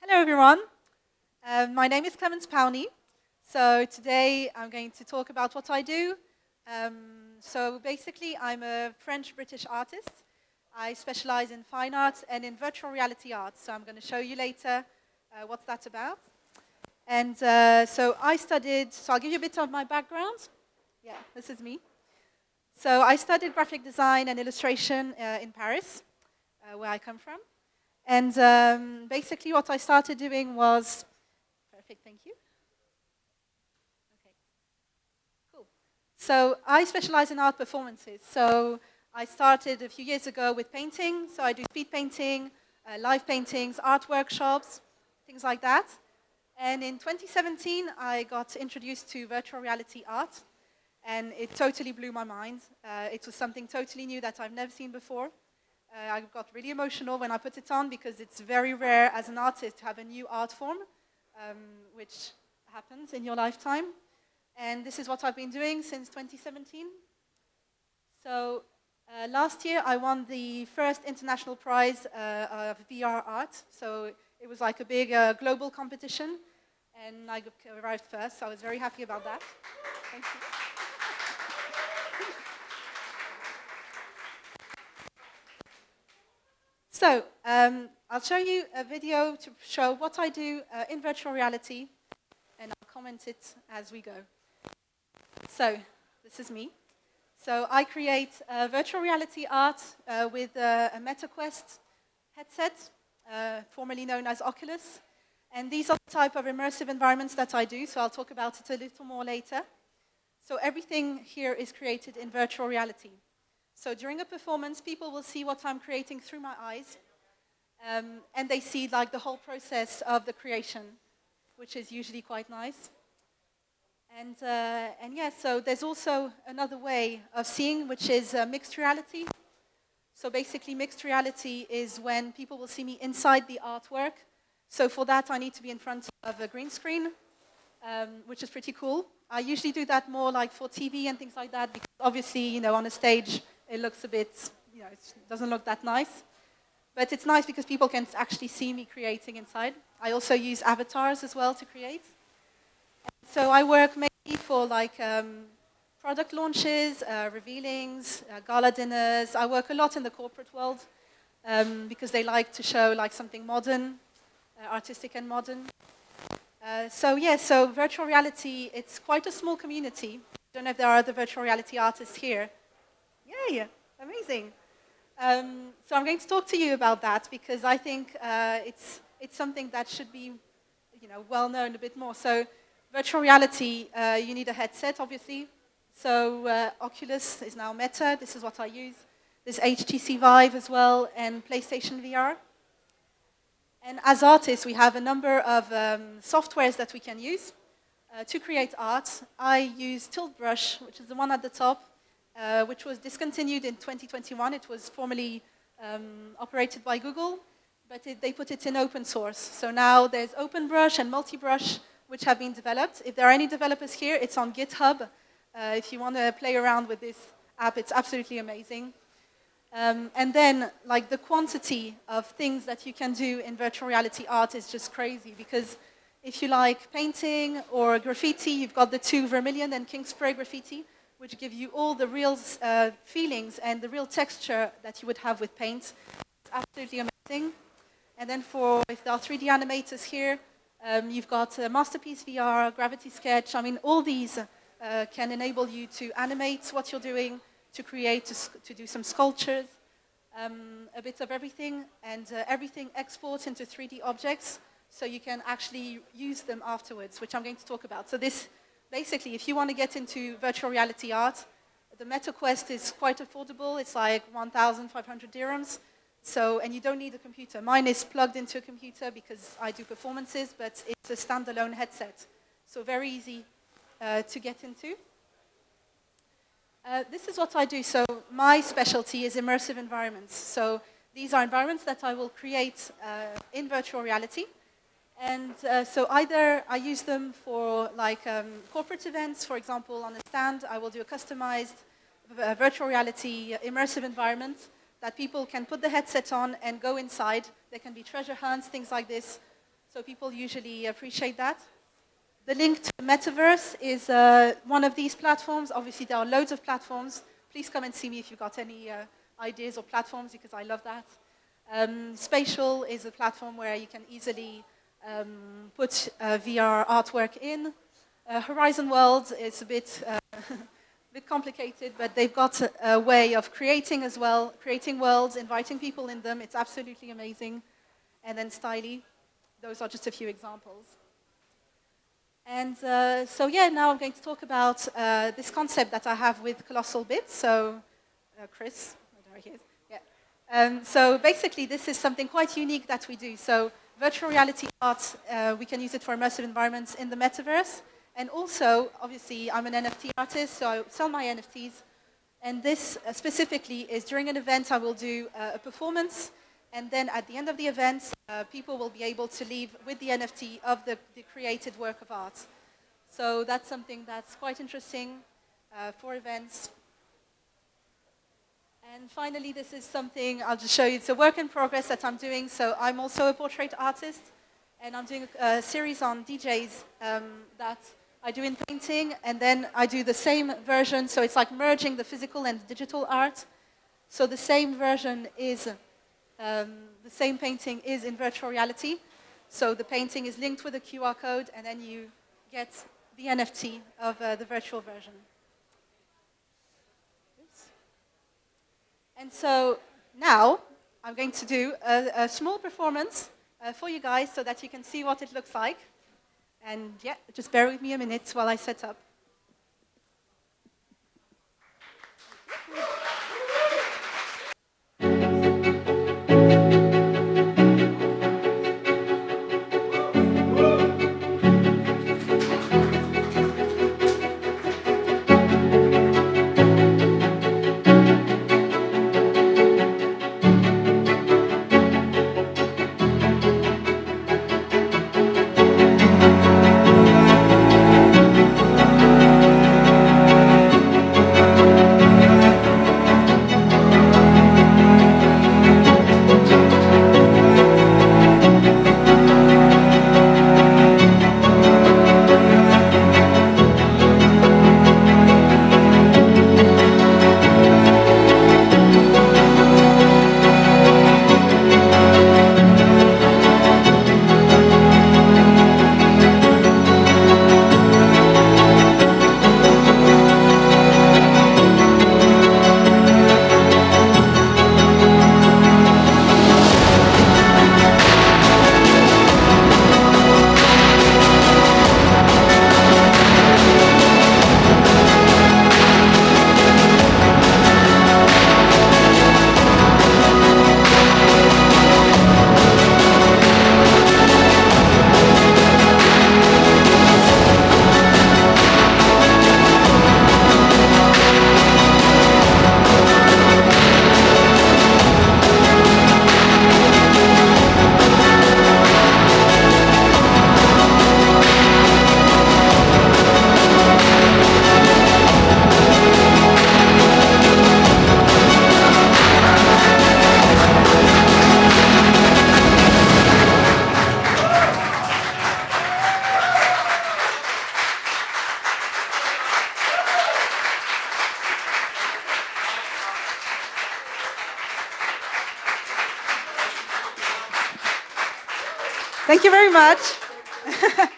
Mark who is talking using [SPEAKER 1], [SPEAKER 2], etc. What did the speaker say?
[SPEAKER 1] Hello everyone, my name is Clemence Powney. So today I'm going to talk about what I do. So basically I'm a French-British artist. I specialize in fine art and in virtual reality art. So I'm going to show you later what's that about. And so I'll give you a bit of my background. Yeah, this is me. So I studied graphic design and illustration in Paris, where I come from. And basically what I started doing was, perfect, thank you. Okay, cool. So I specialize in art performances. So I started a few years ago with painting. So I do speed painting, live paintings, art workshops, things like that. And in 2017, I got introduced to virtual reality art. And it totally blew my mind. It was something totally new that I've never seen before. I got really emotional when I put it on because it's very rare as an artist to have a new art form, which happens in your lifetime. And this is what I've been doing since 2017. So last year I won the first international prize of VR art. So it was like a big global competition. And I arrived first, so I was very happy about that. Thank you. So, I'll show you a video to show what I do in virtual reality, and I'll comment it as we go. So, this is me. So, I create virtual reality art with a MetaQuest headset, formerly known as Oculus. And these are the type of immersive environments that I do, so I'll talk about it a little more later. So, everything here is created in virtual reality. So during a performance, people will see what I'm creating through my eyes, and they see like the whole process of the creation, which is usually quite nice. And yeah, so there's also another way of seeing, which is mixed reality. So basically, mixed reality is when people will see me inside the artwork. So for that, I need to be in front of a green screen, which is pretty cool. I usually do that more like for TV and things like that, because obviously, on a stage, it looks a bit, it doesn't look that nice. But it's nice because people can actually see me creating inside. I also use avatars as well to create. And so I work mainly for like product launches, revealings, gala dinners. I work a lot in the corporate world because they like to show like something modern, artistic and modern. So virtual reality, it's quite a small community. I don't know if there are other virtual reality artists here. Yay, amazing. So I'm going to talk to you about that because I think it's something that should be, well known a bit more. So virtual reality, you need a headset, obviously. So Oculus is now Meta. This is what I use. There's HTC Vive as well and PlayStation VR. And as artists, we have a number of softwares that we can use to create art. I use Tilt Brush, which is the one at the top, which was discontinued in 2021. It was formerly operated by Google, but they put it in open source. So now there's OpenBrush and Multibrush, which have been developed. If there are any developers here, it's on GitHub. If you want to play around with this app, it's absolutely amazing. And then, like, the quantity of things that you can do in virtual reality art is just crazy, because if you like painting or graffiti, you've got the two Vermilion and King Spray graffiti, which give you all the real feelings and the real texture that you would have with paint. It's absolutely amazing. And then if there are 3D animators here, you've got Masterpiece VR, Gravity Sketch. I mean, all these can enable you to animate what you're doing, to create, to do some sculptures, a bit of everything, and everything exports into 3D objects, so you can actually use them afterwards, which I'm going to talk about. So this, basically, if you want to get into virtual reality art, the MetaQuest is quite affordable. It's like 1,500 dirhams. So, and you don't need a computer. Mine is plugged into a computer because I do performances, but it's a standalone headset. So very easy to get into. This is what I do. So my specialty is immersive environments. So these are environments that I will create in virtual reality. And so either I use them for like corporate events, for example, on a stand, I will do a customized virtual reality immersive environment that people can put the headset on and go inside. There can be treasure hunts, things like this. So people usually appreciate that. The link to the Metaverse is one of these platforms. Obviously, there are loads of platforms. Please come and see me if you've got any ideas or platforms, because I love that. Spatial is a platform where you can easily put VR artwork in. Horizon Worlds is a bit, bit complicated, but they've got a way of creating as well, creating worlds, inviting people in them. It's absolutely amazing. And then Styly. Those are just a few examples. And so yeah, now I'm going to talk about this concept that I have with Colossal Bits. So Chris, there he is. Yeah. So basically, this is something quite unique that we do. So virtual reality art, we can use it for immersive environments in the metaverse. And also, obviously, I'm an NFT artist, so I sell my NFTs. And this specifically is during an event, I will do a performance. And then at the end of the event, people will be able to leave with the NFT of the created work of art. So that's something that's quite interesting for events. And finally, this is something I'll just show you. It's a work in progress that I'm doing. So I'm also a portrait artist, and I'm doing a series on DJs that I do in painting, and then I do the same version. So it's like merging the physical and digital art. So the same version is, the same painting is in virtual reality. So the painting is linked with a QR code, and then you get the NFT of the virtual version. And so now I'm going to do a small performance for you guys so that you can see what it looks like. And yeah, just bear with me a minute while I set up. Thank you very much.